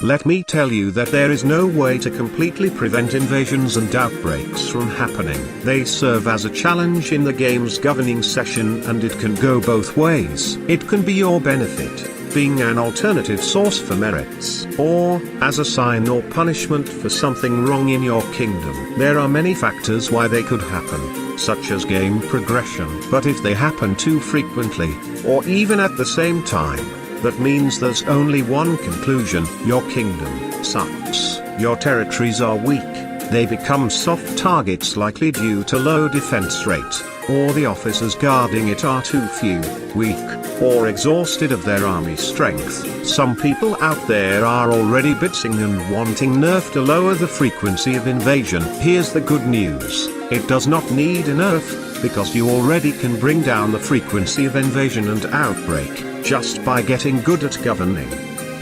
Let me tell you that there is no way to completely prevent invasions and outbreaks from happening. They serve as a challenge in the game's governing session, and it can go both ways. It can be your benefit, being an alternative source for merits, or as a sign or punishment for something wrong in your kingdom. There are many factors why they could happen, such as game progression. But if they happen too frequently, or even at the same time, that means there's only one conclusion: your kingdom sucks. Your territories are weak, they become soft targets likely due to low defense rate, or the officers guarding it are too few, weak, or exhausted of their army strength. Some people out there are already bitching and wanting nerf to lower the frequency of invasion. Here's the good news: it does not need a nerf, because you already can bring down the frequency of invasion and outbreak, just by getting good at governing.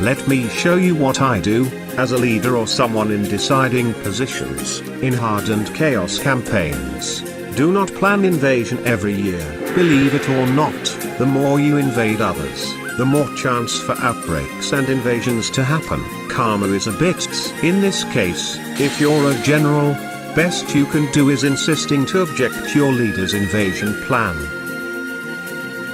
Let me show you what I do, as a leader or someone in deciding positions, in hardened chaos campaigns. Do not plan invasion every year. Believe it or not, the more you invade others, the more chance for outbreaks and invasions to happen. Karma is a bitch. In this case, if you're a general, best you can do is insisting to object your leader's invasion plan.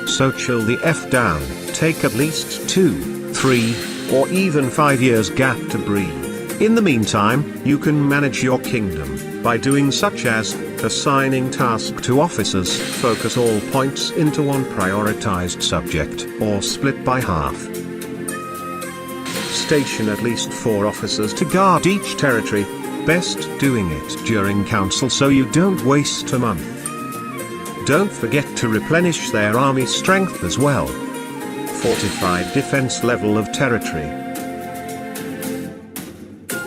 So chill the F down, take at least 2, 3, or even 5 years gap to breathe. In the meantime, you can manage your kingdom, by doing such as, assigning tasks to officers, focus all points into one prioritized subject, or split by half. Station at least 4 officers to guard each territory, best doing it during council so you don't waste a month. Don't forget to replenish their army strength as well. Fortified defense level of territory.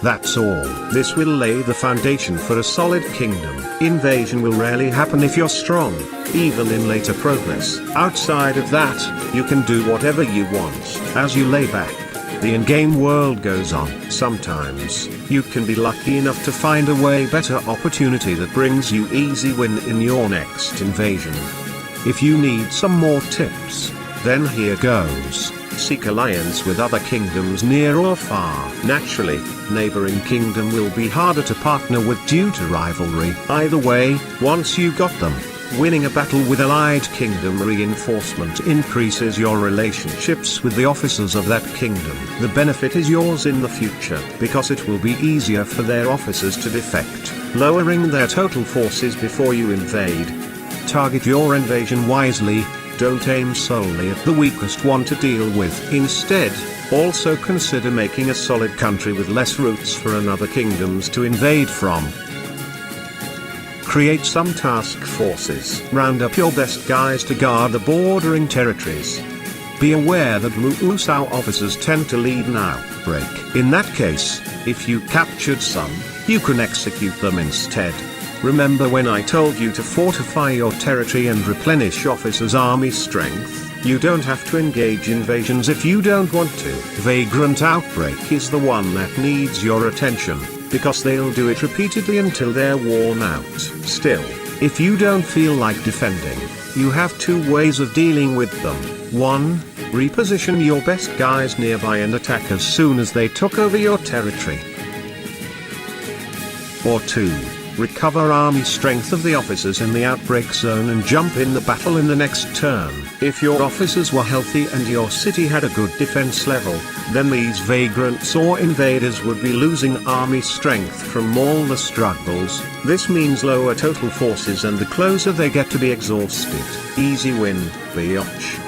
That's all. This will lay the foundation for a solid kingdom. Invasion will rarely happen if you're strong, even in later progress. Outside of that, you can do whatever you want. As you lay back, the in-game world goes on. Sometimes, you can be lucky enough to find a way better opportunity that brings you easy win in your next invasion. If you need some more tips, then here goes. Seek alliance with other kingdoms near or far. Naturally, neighboring kingdom will be harder to partner with due to rivalry. Either way, once you got them, winning a battle with allied kingdom reinforcement increases your relationships with the officers of that kingdom. The benefit is yours in the future, because it will be easier for their officers to defect, lowering their total forces before you invade. Target your invasion wisely. Don't aim solely at the weakest one to deal with. Instead, also consider making a solid country with less routes for another kingdoms to invade from. Create some task forces. Round up your best guys to guard the bordering territories. Be aware that Musou officers tend to lead an outbreak. In that case, if you captured some, you can execute them instead. Remember when I told you to fortify your territory and replenish officers' army strength? You don't have to engage invasions if you don't want to. Vagrant outbreak is the one that needs your attention, because they'll do it repeatedly until they're worn out. Still, if you don't feel like defending, you have 2 ways of dealing with them. 1. Reposition your best guys nearby and attack as soon as they took over your territory. Or 2. Recover army strength of the officers in the outbreak zone and jump in the battle in the next turn. If your officers were healthy and your city had a good defense level, then these vagrants or invaders would be losing army strength from all the struggles. This means lower total forces and the closer they get to be exhausted. Easy win, biatch.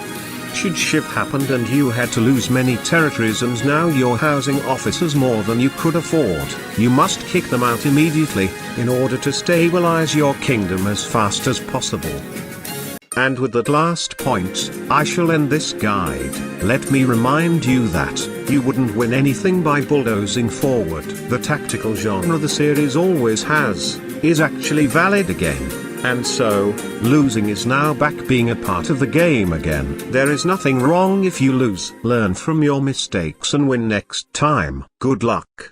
Should shift happened and you had to lose many territories and now you're housing officers more than you could afford, you must kick them out immediately, in order to stabilize your kingdom as fast as possible. And with that last point, I shall end this guide. Let me remind you that, you wouldn't win anything by bulldozing forward. The tactical genre the series always has, is actually valid again. And so, losing is now back being a part of the game again. There is nothing wrong if you lose. Learn from your mistakes and win next time. Good luck.